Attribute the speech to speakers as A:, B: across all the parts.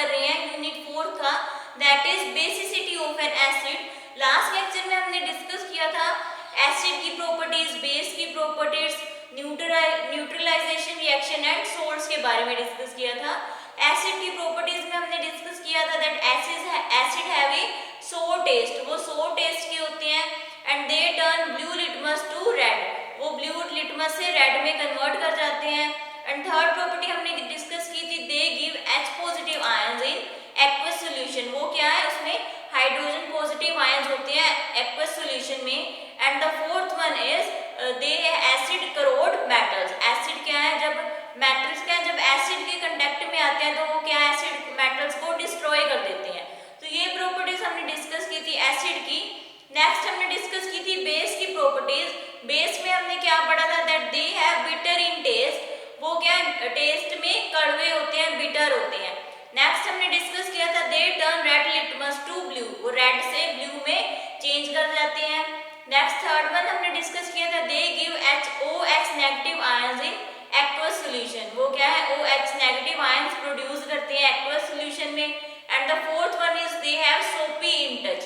A: कर रहे हैं यूनिट 4 का, that is basicity of an acid. Last lecture में हमने डिस्कस किया था एसिड की प्रॉपर्टीज, बेस की properties, neutralization reaction and salts के बारे में डिस्कस किया था। एसिड की प्रॉपर्टीज में हमने डिस्कस किया था दैट एसिड हैव ए सोर टेस्ट, वो सोर टेस्ट के होते हैं, and they turn blue litmus to red, वो ब्लू लिटमस से रेड में कन्वर्ट कर जाते हैं। एंड थर्ड प्रॉपर्टी हमने डिस्कस की थी, they give H positive ions in aqueous solution, वो क्या है, उसमें हाइड्रोजन पॉजिटिव आयंस होते हैं एक्वस सॉल्यूशन में। And the fourth one is they acid corrode metals, acid क्या है, जब मेटल्स क्या है, जब एसिड के कांटेक्ट में आते हैं तो वो क्या एसिड मेटल्स को डिस्ट्रॉय कर देते हैं। तो ये प्रॉपर्टीज हमने डिस्कस की थी एसिड की। नेक्स्ट हमने डिस्कस की थी बेस की प्रॉपर्टीज। बेस में हमने क्या पढ़ा था that they have bitter in taste, वो क्या टेस्ट में कड़वे होते हैं, बिटर होते हैं। नेक्स्ट हमने डिस्कस किया था they turn red litmus to blue, वो रेड से ब्लू में चेंज कर जाते हैं। नेक्स्ट थर्ड वन हमने डिस्कस किया था they give OH negative ions in aqueous solution, वो क्या है OH नेगेटिव आयंस प्रोड्यूस करते हैं एक्वस सॉल्यूशन में। And the fourth one is they have soapy in touch,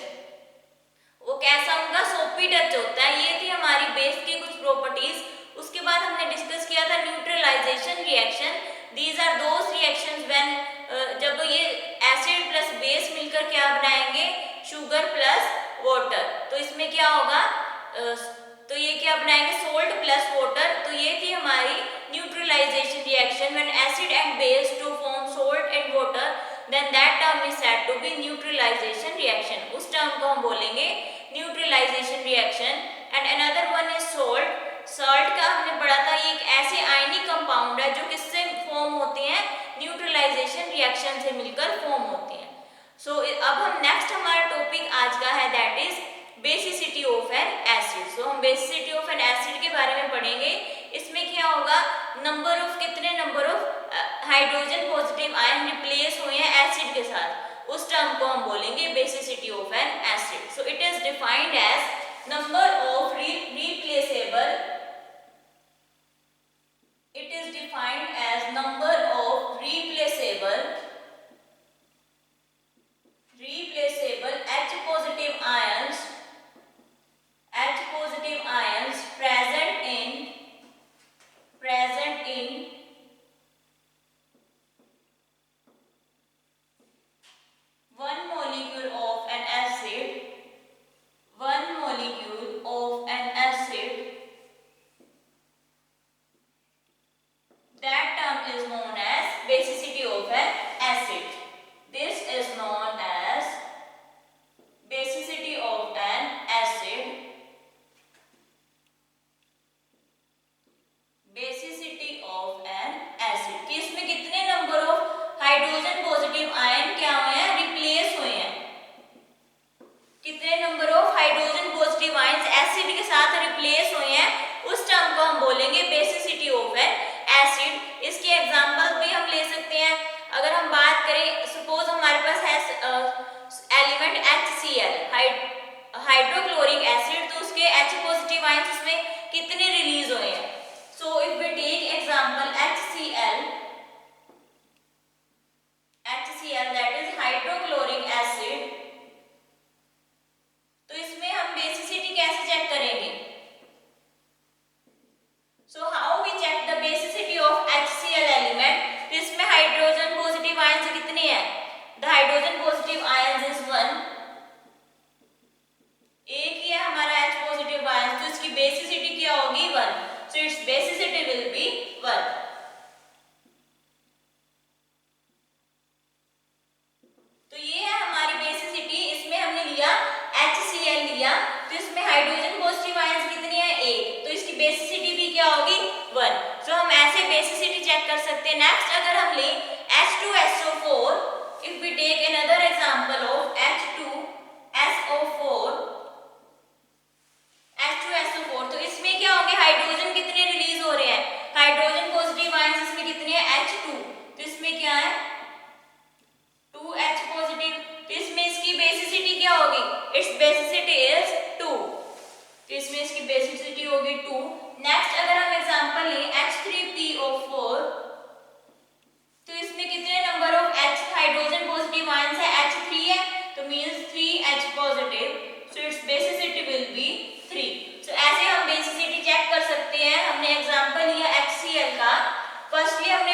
A: वो कैसा उनका सोपी टच होता है। ये थी हमारी बेस की कुछ प्रॉपर्टीज। उसके बाद हमने डिस्कस किया था neutralisation reaction. These are those reactions when, जब ये एसिड प्लस बेस मिलकर क्या बनाएंगे, शुगर प्लस वाटर, तो इसमें क्या होगा, तो ये क्या बनाएंगे, सोल्ट प्लस वाटर। तो ये थी हमारी neutralization reaction when acid and base to form salt and water, then that term is said to be neutralization reaction, उस टर्म को हम बोलेंगे neutralization reaction. And another one is salt. Salt का हमने पढ़ा था ये एक ऐसे आयनिक कंपाउंड है जो किससे फॉर्म होते हैं, न्यूट्रलाइजेशन रिएक्शन से मिलकर फॉर्म होते हैं। सो अब हम नेक्स्ट हमारा टॉपिक आज का है that is basicity of an acid. So हम बेसिसिटी ऑफ एन एसिड के बारे में पढ़ेंगे। इसमें क्या होगा, नंबर ऑफ, कितने number of hydrogen positive ion replace हुए हैं एसिड के साथ, उस टर्म को हम बोलेंगे basicity of an acid. So it is defined as number of replaceable, it is defined as number of replaceable H positive ions present in one molecule of an acid, that term is known as basicity of an acid. This is known as basicity of an acid. Basicity of an acid कि इसमें कितने number of hydrogen positive ion क्या हुए हैं, replace हुए हैं, कितने number of hydrogen positive ions acid के साथ रिप्लेस हुए हैं, उस टर्म को हम बोलेंगे बेसिसिटी ऑफ एन एसिड। इसके एग्जांपल भी हम ले सकते हैं। अगर हम बात करें, सपोज हमारे पास है एलिमेंट HCl, हाइड्रोक्लोरिक एसिड, तो उसके H पॉजिटिव आयंस उसमें कितने रिलीज हुए हैं। So if we take example HCl, that is hydrochloric acid, तो इसमें हम बेसिसिटी कैसे चेक करेंगे। So how we check the basicity of HCl element, तो इसमें हाइड्रोजन पॉजिटिव आयंस कितने हैं, the hydrogen positive ions is 1, एक ही है हमारा H पॉजिटिव आयंस, तो इसकी बेसिसिटी क्या होगी 1, so it's basicity will be 1। तो ये है हमारी बेसिसिटी। इसमें हमने लिया HCl लिया, तो इसमें हाइड्रोजन पॉजिटिव आयंस कितने हैं 1, तो इसकी बेसिसिटी भी क्या होगी 1। सो हम ऐसे बेसिसिटी चेक कर सकते हैं। नेक्स्ट अगर हम ले H2SO4, if we take another example of H2SO4, तो इसमें क्या होंगे, हाइड्रोजन कितने रिलीज हो रहे हैं, हाइड्रोजन पॉजिटिव आयंस इसमें कितने हैं H2, तो इसमें क्या है 2H पॉजिटिव, तो इसमें इसकी बेसिसिटी क्या होगी, इट्स बेसिसिटी इज 2, तो इसमें इसकी बेसिसिटी होगी 2। नेक्स्ट अगर हम एग्जांपल लें H3PO4, तो इसमें कितने number of H hydrogen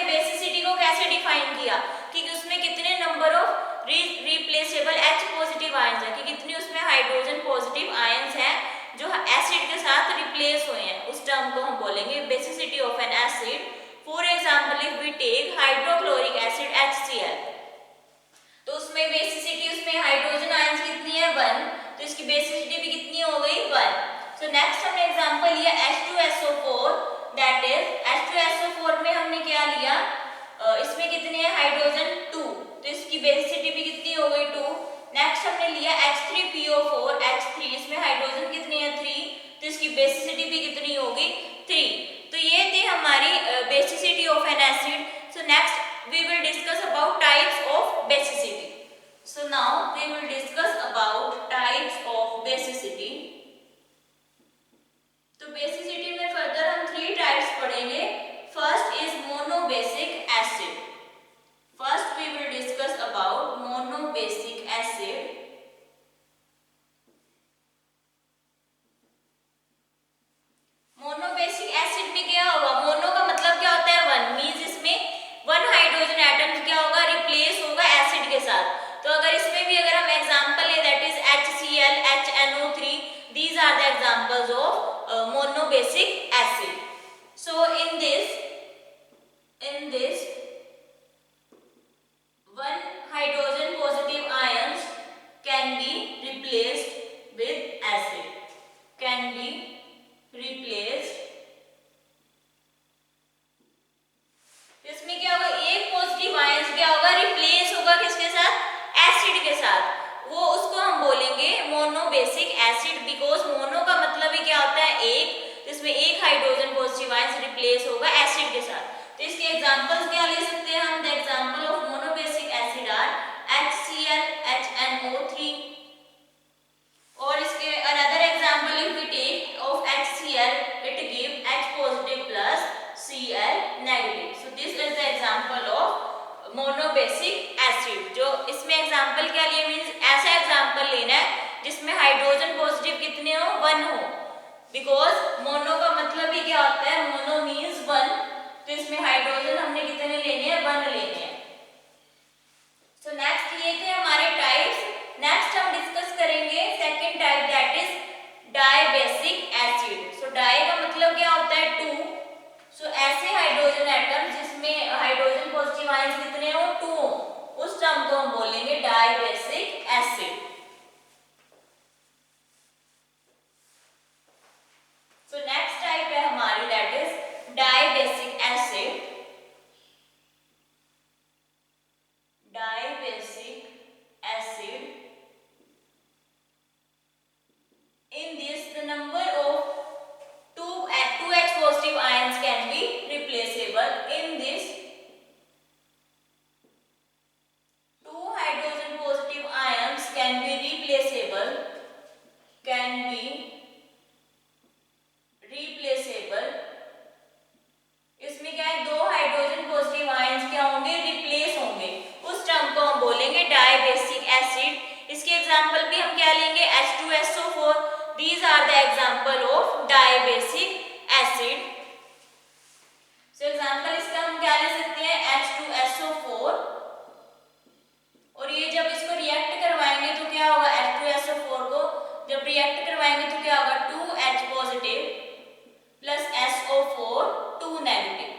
A: basicity को कैसे डिफाइन किया कि उसमें कितने number of replaceable H positive ions है, कि कितनी उसमें हाइड्रोजन पॉजिटिव आयंस हैं जो एसिड के साथ रिप्लेस हुए हैं, उस टर्म को हम बोलेंगे basicity of an acid. For example if we take hydrochloric acid HCl, तो उसमें बेसिसिटी उसमें हाइड्रोजन आयंस कितनी है 1, तो इसकी बेसिसिटी भी कितनी हो गई 1। सो नेक्स्ट हमने एग्जांपल लिया H2SO4, दैट इज H2SO4 में हमने क्या लिया, इसमें कितने हैं हाइड्रोजन 2, तो इसकी बेसिसिटी भी कितनी हो गई 2। नेक्स्ट हमने लिया H3PO4 H3, इसमें हाइड्रोजन कितनी है 3, तो इसकी बेसिसिटी भी कितनी होगी 3। तो ये थे हमारी basicity of an acid. So next we will discuss about types of basicity. So now we will discuss about types of basicity. तो basicity में further हम 3 types पढ़ेंगे। First is monobasic acid. First we will discuss about monobasic acid. Monobasic acid में क्या होगा, mono का मतलब क्या होता है 1, मींस इसमें 1 हाइड्रोजन एटम क्या होगा रिप्लेस होगा एसिड के साथ। तो अगर इसमें भी अगर हम एग्जांपल ले that is HCl HNO3, these are the examples of monobasic acid. So in this 1 hydrogen positive ions can be replaced with acid, can be replaced। इसमें क्या होगा, एक पॉजिटिव आयंस क्या होगा रिप्लेस होगा किसके साथ, एसिड के साथ, वो उसको हम बोलेंगे मोनोबेसिक एसिड। बिकॉज मोनो का मतलब ही क्या होता है एक, तो इसमें एक हाइड्रोजन पॉजिटिव आयंस रिप्लेस होगा एसिड के साथ। तो इसके एग्जांपल्स क्या ले सकते हैं हम, the example of monobasic acid are HCl HNO3, और इसके another example if we take of HCl, it give H positive plus Cl negative. So this is the example of monobasic acid। जो इसमें example क्या लिए, means ऐसा example लेना है जिसमें हाइड्रोजन पॉजिटिव कितने हो 1 हो, बिकॉज मोनो का मतलब ही क्या होता है, मोनो मींस 1, तो इसमें हाइड्रोजन हमने कितने लेने हैं 1 लेने हैं। सो नेक्स्ट ये थे हमारे टाइप्स। नेक्स्ट हम डिस्कस करेंगे second type that is dibasic acid. So di का मतलब क्या होता है 2, सो ऐसे हाइड्रोजन एटम जिसमें हाइड्रोजन पॉजिटिव आयंस कितने हो 2, उस टर्म को हम बोलेंगे dibasic acid. So next type है हमारी that is dibasic acid. Dibasic acid, in this the number of 2H positive ions can be replaceable। in this 2 hydrogen positive ions can be replaceable, can be replaceable। इसमें क्या है, 2 hydrogen positive ions क्या होंगे replace होंगे, उस term को हम बोलेंगे डाइबेसिक एसिड। इसके एग्जांपल भी हम क्या लेंगे H2SO4, these are the example of dibasic acid. So example इसका हम क्या ले सकते हैं H2SO4, और ये जब इसको रिएक्ट करवाएंगे तो क्या होगा, H2SO4 को जब रिएक्ट करवाएंगे तो क्या होगा 2H positive plus SO4 2 negative.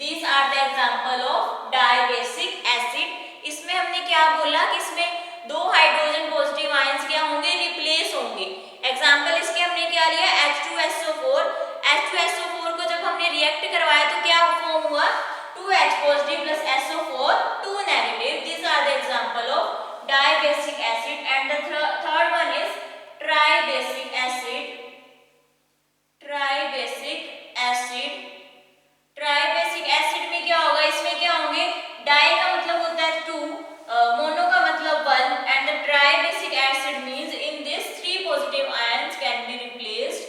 A: These are the example of dibasic acid. इसमें हमने क्या बोला कि इसमें 2 हाइड्रोजन पॉजिटिव आयंस क्या होंगे रिप्लेस होंगे। एग्जांपल इसके हमने क्या लिया H2SO4, H2SO4 को जब हमने रिएक्ट करवाया तो क्या फॉर्म हुआ 2H positive plus SO4 2 negative. These are the example of dibasic acid. And the third one is tribasic acid. Tribasic acid, tribasic acid में क्या होगा, इसमें क्या होंगे, डाई का मतलब होता है 2, मोनो का मतलब 1, and the tribasic acid means in this 3 positive ions can be replaced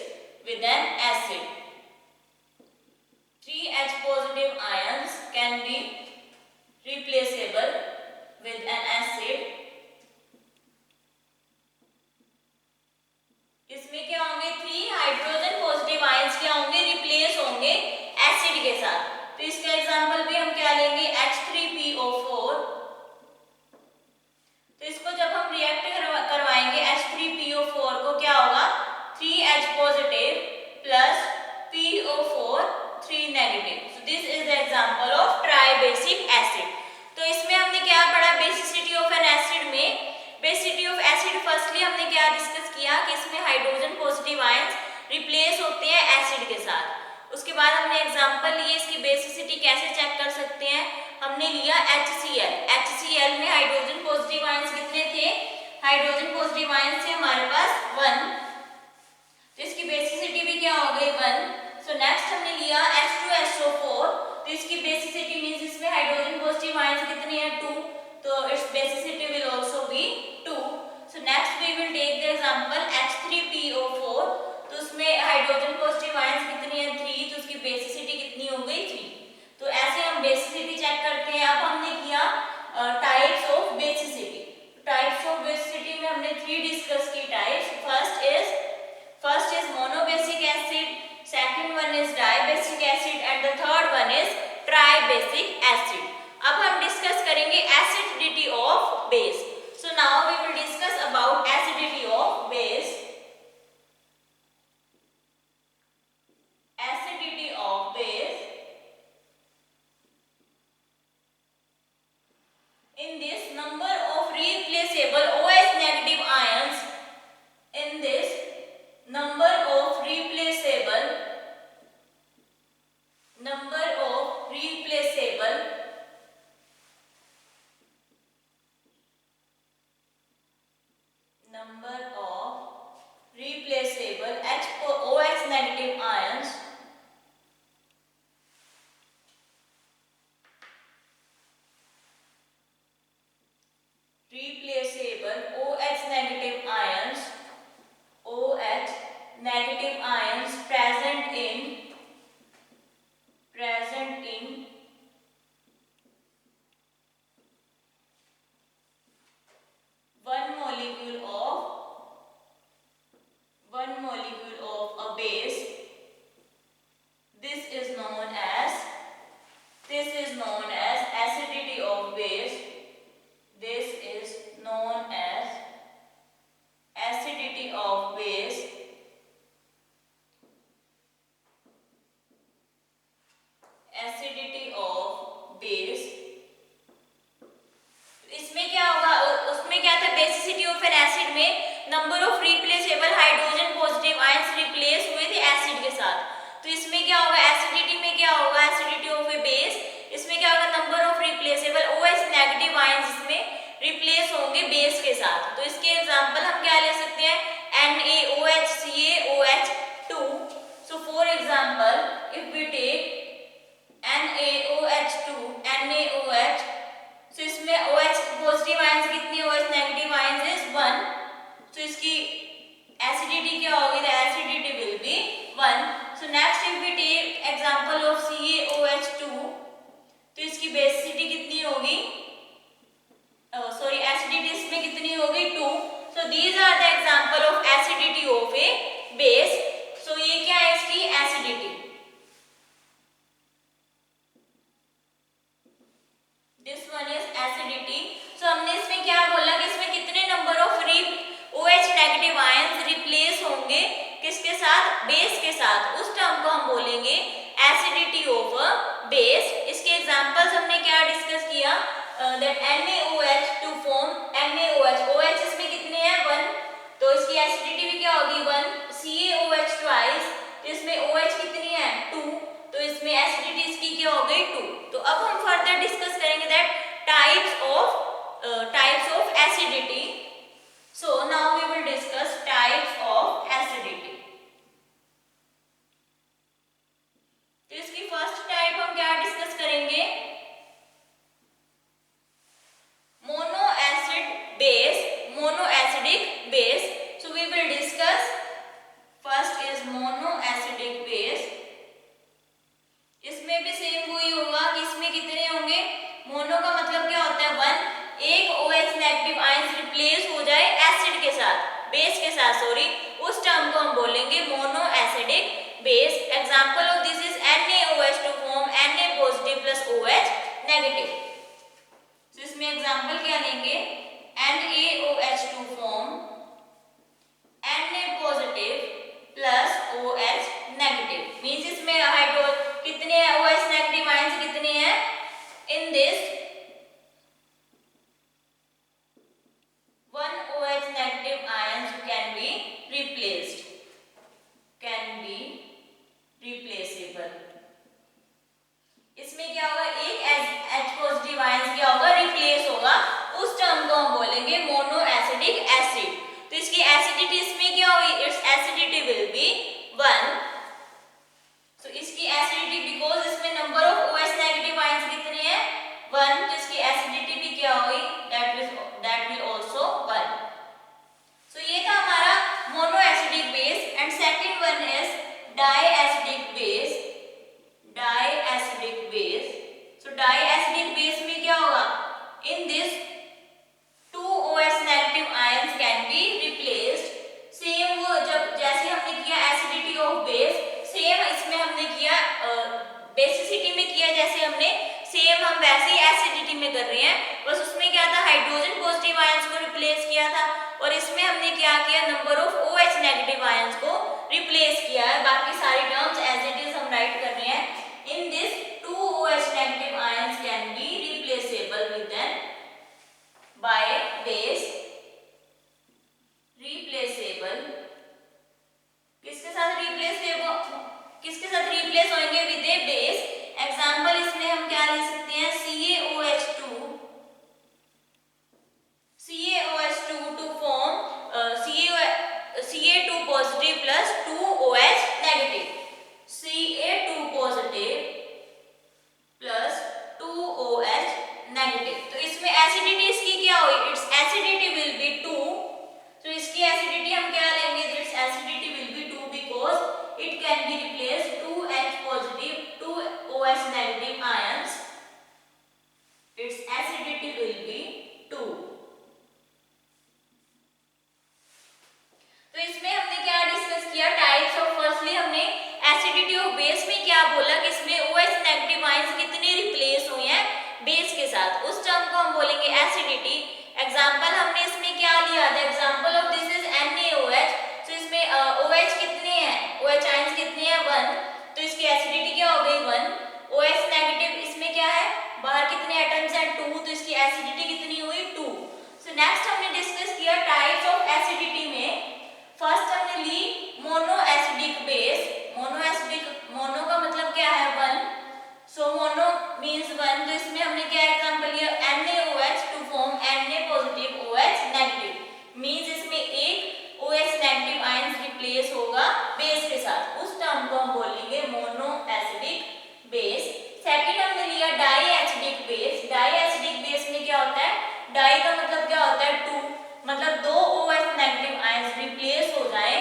A: with N acid. 3H positive ions can be replaceable with an acid। इसमें क्या होंगे 3 हाइड्रोजन पॉजिटिव आयंस क्या होंगे रिप्लेस होंगे एसिड के साथ। तो इसका एग्जांपल भी हम क्या लेंगे बेसिक एसिड। तो इसमें हमने क्या पढ़ा बेसिसिटी ऑफ एन एसिड में? बेसिसिटी ऑफ एसिड फर्स्टली हमने क्या डिस्कस किया कि इसमें हाइड्रोजन पॉजिटिव आयंस रिप्लेस होते हैं एसिड के साथ। उसके बाद हमने एग्जांपल लिए इसकी बेसिसिटी कैसे चेक कर सकते हैं। हमने लिया HCl। HCl में हाइड्रोजन पॉजिटिव आयंस कितने थे? हाइड्रोजन पॉजिटिव आयंस थे हमारे पास 1, तो इसकी बेसिसिटी भी क्या हो गई 1। सो नेक्स्ट हमने लिया H2SO4, तो इसकी बेसिसिटी मींस इसमें हाइड्रोजन पॉजिटिव आयंस कितने हैं 2, तो its basicity will also be 2। So next we will take the example H3PO4, तो उसमें हाइड्रोजन पॉजिटिव आयंस कितनी है 3, तो उसकी बेसिसिटी कितनी हो गई 3। तो ऐसे हम बेसिसिटी चेक करते हैं। अब हमने किया types of basicity. Types of basicity में हमने 3 डिस्कस की types. First is monobasic acid, second one is dibasic acid and the third one is tribasic acid. अब हम डिस्कस करेंगे acidity of base. So now we will discuss about acidity of base. Acidity of base. In this number of replaceable OH negative ions, in this number of replaceable number of replaceable OH negative ions present in one molecule of a base, this is known as acidity of base. This is known as acidity of base. Acidity of base. इसमें क्या होगा? उसमें क्या था basicity of an acid में? Number of replaceable hydrogen positive ions replace हुए थे acid के साथ। तो इसमें क्या होगा? एसिडिटी में क्या होगा? एसिडिटी ऑफ ए बेस, इसमें क्या होगा? Number of replaceable OH negative ions इसमें रिप्लेस होंगे बेस के साथ। तो इसके एग्जांपल हम क्या ले सकते हैं? NaOH, CaOH2। So for example if we take NaOH2, NaOH, so इसमें OH पॉजिटिव आयंस कितनी, OH नेगेटिव आयंस इज 1, तो इसकी एसिडिटी क्या होगी? The acidity will be 1। So next if we take example of CaOH2, तो इसकी basicity कितनी होगी? एसिडिटी इसमें कितनी होगी 2। So these are the example of acidity of a base. So ये क्या है इसकी acidity? This one is acidity. So हमने इसमें क्या बोला कि इसमें कितने number of OH negative ions replace होंगे किसके साथ? बेस के साथ। उस टर्म को हम बोलेंगे एसिडिटी ऑफ बेस। इसके एग्जांपल्स हमने क्या डिस्कस किया? That NaOH to form NaOH, OH इसमें कितने हैं 1, तो इसकी एसिडिटी भी क्या होगी 1। CaOH ट्वाइस, तो इसमें OH कितनी है 2, तो इसमें एसिडिटी इसकी क्या हो गई 2। तो अब हम फर्दर डिस्कस करेंगे that types of acidity. So now we will discuss types of acidity. तो इसकी फर्स्ट टाइप हम क्या डिस्कस करेंगे? Mono acidic base. So we will discuss first is mono acidic base. इसमें भी सेम वही होगा कि इसमें कितने होंगे? मोनो का मतलब क्या होता है 1, एक OH नेगेटिव आयंस रिप्लेस हो जाए एसिड के साथ, बेस के साथ सॉरी, उस टर्म को हम बोलेंगे mono acidic base. Example of this is NaOH to form Na positive plus OH negative. तो इसमें एग्जांपल क्या लेंगे? NaOH to form Na positive plus OH negative. Means इसमें कितने OH नेगेटिव आयंस कितने हैं? इन एसिडिटी इसमें क्या हुई, इट्स एसिडिटी विल बी 1. सो इसकी एसिडिटी, बिकॉज इसमें number of OH negative ions कितने हैं 1, तो इसकी एसिडिटी भी क्या हुई, दैट विल आल्सो 1. सो ये था हमारा mono acidic base. And second one is di acidic base. Di acidic base. So di acidic base में क्या होगा, in this 2 OH negative ions can be replaced. Same वो जब जैसे हमने किया एसिडिटी ऑफ बेस, सेम इसमें हमने किया बेसिसिटी में किया जैसे हमने, सेम हम वैसे ही एसिडिटी में कर रहे हैं. बस उसमें क्या था, हाइड्रोजन पॉजिटिव आयंस को रिप्लेस किया था, और इसमें हमने क्या किया, number of OH negative ions को रिप्लेस किया है. बाकी सारी टर्म्स एज इट इज हम राइट कर रहे हैं. In this 2 OH negative ions can be replaceable with an by base. Replaceable किसके साथ रिप्लेस होंगे, विद ए बेस. एग्जांपल इसमें हम क्या ले सकते हैं, CaOH2 to form Ca2 positive plus 2 OH negative. Ca2 positive plus 2 OH negative. तो इसमें एसिडिटी इसकी क्या हुई, इट्स एसिडिटी विल बी 2. तो इसकी एसिडिटी हम क्या लेंगे, it's acidity will B 2 because it can be replace 2H positive 2 OH negative ions. It's acidity will B 2. तो इसमें हमने क्या डिस्कस किया, टाइप्स ऑफ. फर्स्टली हमने एसिडिटी ऑफ बेस में क्या बोला कि इसमें OH नेगेटिव आयंस कितने रिप्लेस हुए हैं बेस के साथ, उस टर्म को हम बोलेंगे एसिडिटी. एग्जांपल हमने इसमें क्या लिया था, example of this is NaOH. तो इसमें OH कितने हैं, OH आयंस कितने हैं 1, तो इसकी एसिडिटी क्या हो गई 1. OH नेगेटिव इसमें क्या है, बाहर कितने एटम्स हैं 2, तो इसकी एसिडिटी कितनी हुई 2. सो नेक्स्ट हमने डिस्कस किया टाइप्स ऑफ एसिडिटी में. फर्स्ट हमने ली मोनो एसिडिक बेस. मोनो का मतलब क्या है 1. सो मोनो मींस 1, तो इसमें हमने क्या एग्जांपल लिया, NaOH to form Na positive OH negative. Means इसमें एक OH नेगेटिव आयंस रिप्लेस होगा बेस के साथ, उस टर्म को हम बोलेंगे मोनो एसिडिक बेस. सेकंड हमने लिया di acidic base. Di acidic base में क्या होता है, डाई का मतलब क्या होता है 2, मतलब 2 OH नेगेटिव आयंस रिप्लेस हो जाए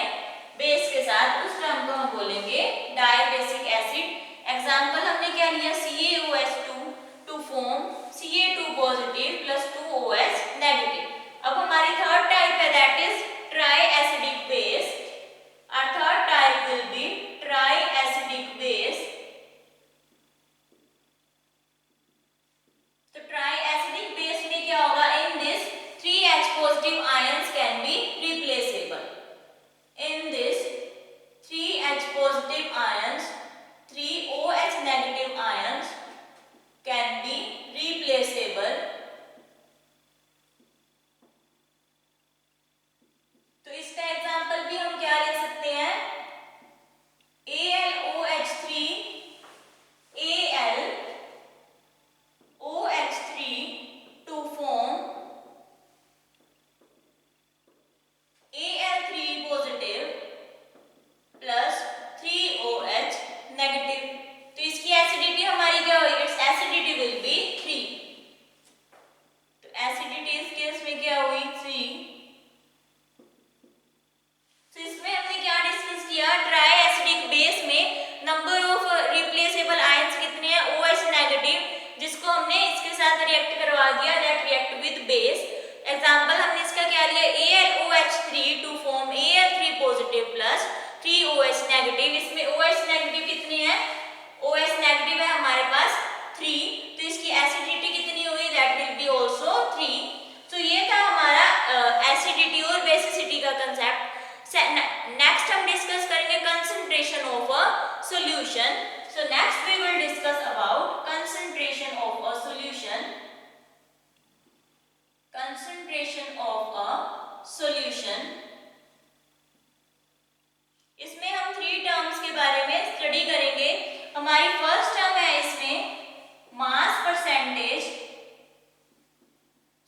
A: बेस के साथ, उस टर्म को हम बोलेंगे डाईबेसिक एसिड. एग्जांपल हमने क्या लिया, CaOH2 to form Ca2 positive plus 2 OH negative. अब हमारी थर्ड टाइप है, that is tri acidic base. Our third type will be triacidic base. तो triacidic base में क्या होगा, in this 3H positive ions can be replaceable. In this 3H positive ions, 3 OH negative ions can be replaceable. तो इसका example भी हम क्या ले सकते हैं, AlOH3 to form Al3 positive plus 3OH negative. तो इसकी एसिडिटी हमारी क्या होगी, इट्स एसिडिटी विल बी 3. तो एसिडिटी इस केस में क्या हुई 3. तो इसमें हमने क्या डिस्कस किया, ट्राई एसिडिक बेस में नंबर ऑफ रिप्लेसेबल आयंस कितने हैं, OH नेगेटिव, जिसको हमने इसके साथ रिएक्ट करवा दिया, that react with base. Example हमने इसका क्या लिया, AlOH3 to form Al3 positive plus 3OH negative. इसमें OH नेगेटिव कितने हैं, OH नेगेटिव है हमारे पास 3, तो इसकी एसिडिटी कितनी हुई, दैट विल बी आल्सो 3. तो ये था हमारा एसिडिटी और बेसिसिटी का कंसेप्ट. नेक्स्ट हम डिस्कस करेंगे concentration of a solution. So next we will discuss about concentration of a solution. Concentration of a solution, इसमें हम 3 टर्म्स के बारे में स्टडी करेंगे. हमारी फर्स्ट टर्म है इसमें mass percentage.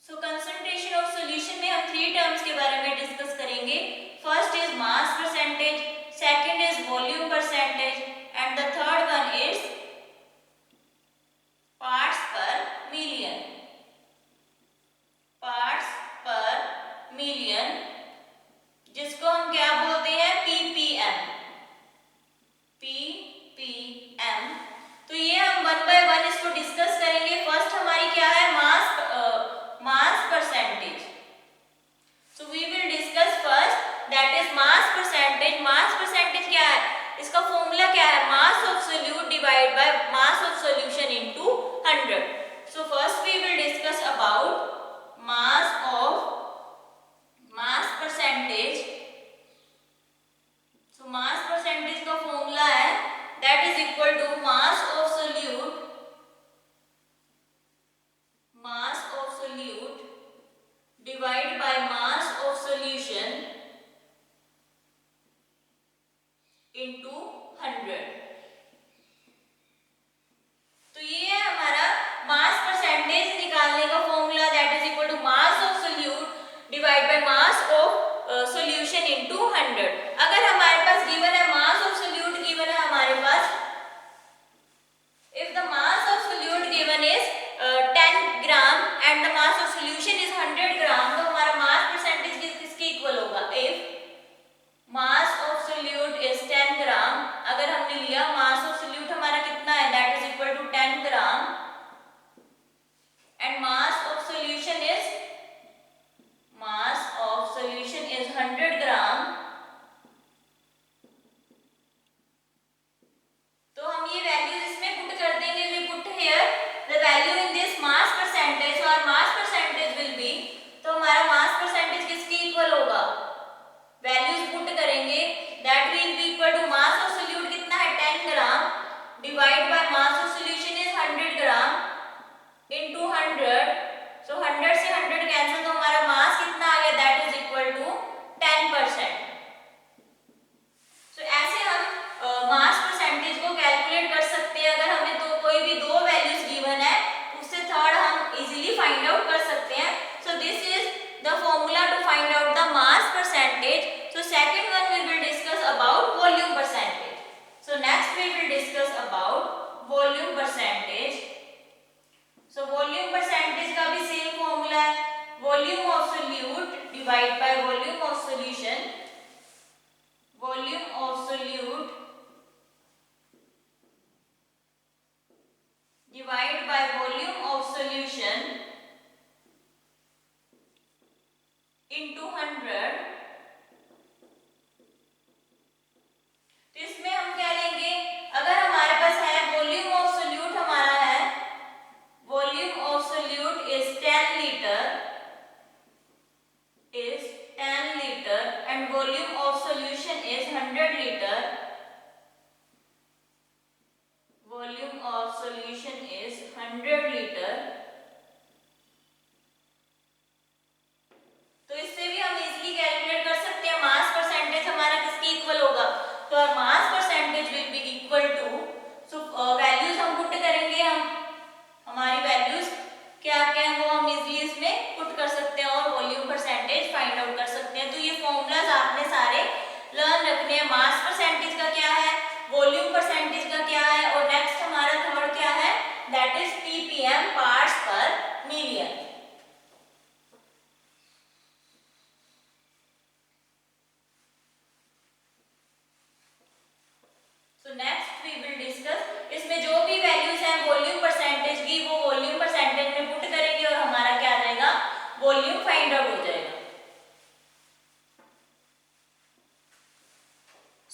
A: So concentration of solution में हम 3 टर्म्स के बारे में डिस्कस करेंगे. 100. So first we will discuss about mass percentage. So mass percentage का फॉर्मूला है that is equal to mass of solute divided by mass of solution into 100. तो ये है हमारा मास परसेंटेज निकालने का formula that is equal to mass of solute divide by mass of solution into 100. अगर हमारे पास गिवन है मास ऑफ सोल्यूट गिवन है हमारे पास, if the mass of solute given is 10 gram and the mass of solution is 100 gram, तो हमारा mass percentage किसके equal होगा? if mass of solute is 10 gram, अगर हमने लिया mass of solute हमारा कितना है that is equal to 10 gram and mass of solution is 100 gram, तो हम ये वैल्यूज इसमें पुट कर देंगे. we put here the value in this mass percentage, so our mass percentage will be, तो हमारा mass percentage किसके इक्वल होगा? वैल्यूज पुट करेंगे that will be equal to mass of solute कितना है 10 gram divide by mass of solution is 100 gram into 100. so 100 से 100 cancel, तो हमारा मास कितना आ गया that is equal to 10%. so ऐसे हम मास परसेंटेज को कैलकुलेट कर सकते हैं. अगर हमें तो कोई भी दो वैल्यूज गिवन है उससे थर्ड हम इजीली फाइंड आउट कर सकते हैं. so this is the formula to find out the mass percentage. so second one we will discuss about volume percentage. so next we will discuss about volume percentage. so volume percentage का भी same formula है, volume of solute divide by volume of solution. volume of solute divide by volume of solution into 100. तो इसमें हम क्या लेंगे? अगर हमारे पास है वॉल्यूम ऑफ सोल्यूट हमारा है, volume of solute is 10 litre and volume of solution is 100 litre. Volume of solution is 100 litre. तो इससे भी हम इजीली कैलकुलेट कर सकते हैं मास परसेंटेज हमारा किसके इक्वल होगा. तो our mass percentage will be equal to, so values हम पुट करेंगे, हमारी वैल्यूज क्या क्या है वो हम इजीली इसमें पुट कर सकते हैं और वॉल्यूम परसेंटेज फाइंड आउट कर सकते हैं. तो ये फॉर्मूलाज आपने सारे लर्न रखने हैं. मास परसेंटेज का क्या है, वॉल्यूम परसेंटेज का क्या है, और नेक्स्ट हमारा थर्ड क्या है that is ppm parts per million. So next we will discuss, इसमें जो भी वैल्यूज हैं वॉल्यूम परसेंटेज की वो वॉल्यूम परसेंटेज में पुट करेंगे और हमारा क्या आ जाएगा, वॉल्यूम फाइंड आउट हो जाएगा.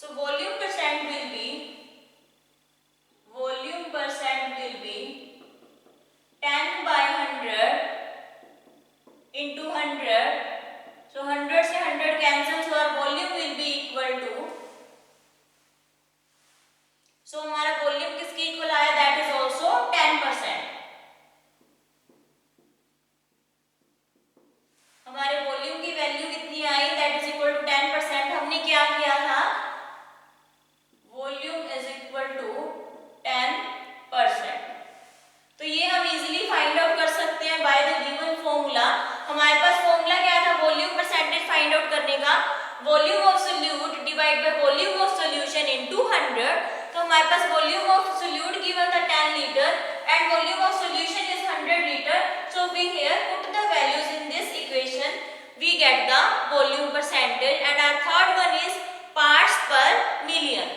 A: So volume percent will be 10 by 100 into 100. So 100 से 100 cancel, so our volume will be equal to, so हमारा वॉल्यूम किसके इक्वल आया दैट इज आल्सो 10%. हमारे वॉल्यूम की वैल्यू कितनी आई दैट इज इक्वल टू 10%. हमने क्या किया था, वॉल्यूम इज इक्वल टू 10%. तो ये हम इजीली फाइंड आउट कर सकते हैं बाय द गिवन फॉर्मूला. हमारे पास फॉर्मूला क्या था वॉल्यूम परसेंटेज फाइंड आउट करने का, volume of solute divide by volume of solution into 100. तो हमारे पास वॉल्यूम ऑफ सोल्यूट गिवन था 10 litre and volume of solution is 100 litre. So we here put the values in this equation, we get the volume percentage and our third one is parts per million.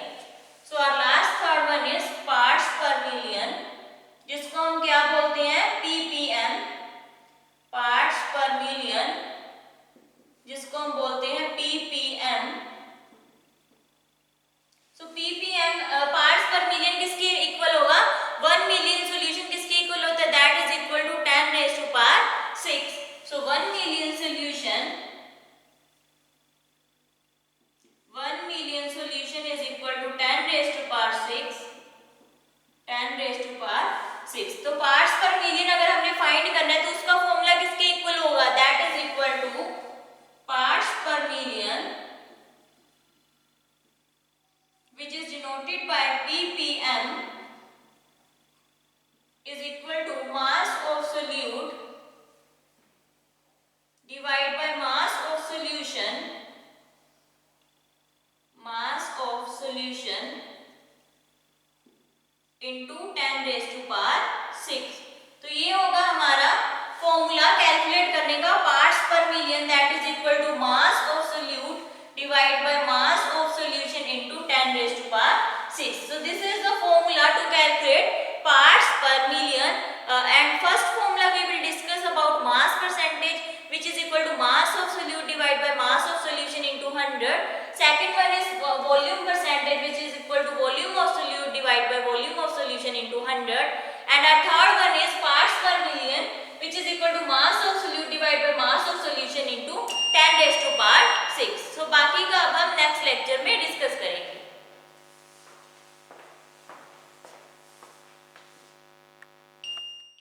A: So our last third one is parts per million, जिसको हम क्या बोलते हैं ppm parts per million, जिसको हम बोलते हैं ppm. सो ppm parts per million किसके इक्वल होगा, 1 मिलियन सॉल्यूशन किसके इक्वल होता है equal to mass of solute divided by mass of solution, into 10 raised to power 6। तो ये होगा हमारा फॉर्मूला कैलकुलेट करने का, parts per million that is equal to mass of solute divide by mass of solution into 10 raised to power 6। So this is the formula to calculate parts per million, and first formula we will discuss about mass percentage, which is equal to mass of solute divided by mass of solution into 100। Second one is volume percentage, which is equal to volume of solute divided by volume of solution into 100। And our third one is parts per million, which is equal to mass of solute divided by mass of solution into 10 raised to power 6। So बाकी का अब हम next lecture में discuss